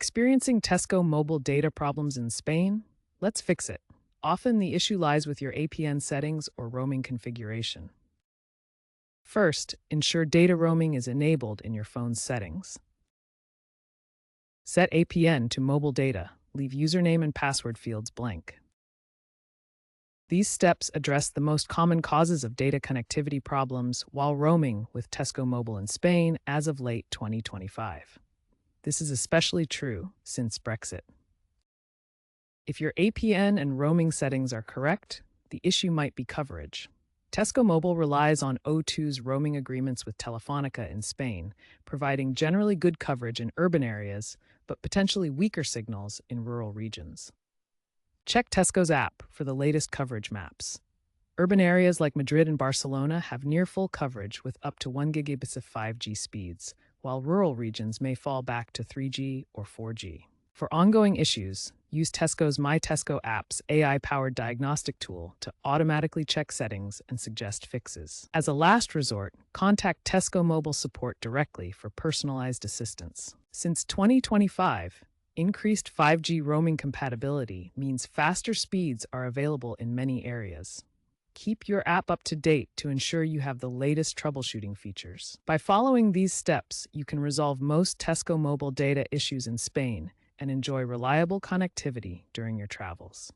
Experiencing Tesco Mobile data problems in Spain? Let's fix it. Often the issue lies with your APN settings or roaming configuration. First, ensure data roaming is enabled in your phone's settings. Set APN to mobile data. Leave username and password fields blank. These steps address the most common causes of data connectivity problems while roaming with Tesco Mobile in Spain as of late 2025. This is especially true since Brexit. If your APN and roaming settings are correct, the issue might be coverage. Tesco Mobile relies on O2's roaming agreements with Telefonica in Spain, providing generally good coverage in urban areas, but potentially weaker signals in rural regions. Check Tesco's app for the latest coverage maps. Urban areas like Madrid and Barcelona have near full coverage with up to 1 gigabits of 5G speeds, while rural regions may fall back to 3G or 4G. For ongoing issues, use Tesco's My Tesco app's AI-powered diagnostic tool to automatically check settings and suggest fixes. As a last resort, contact Tesco Mobile support directly for personalized assistance. Since 2025, increased 5G roaming compatibility means faster speeds are available in many areas. Keep your app up to date to ensure you have the latest troubleshooting features. By following these steps, you can resolve most Tesco Mobile data issues in Spain and enjoy reliable connectivity during your travels.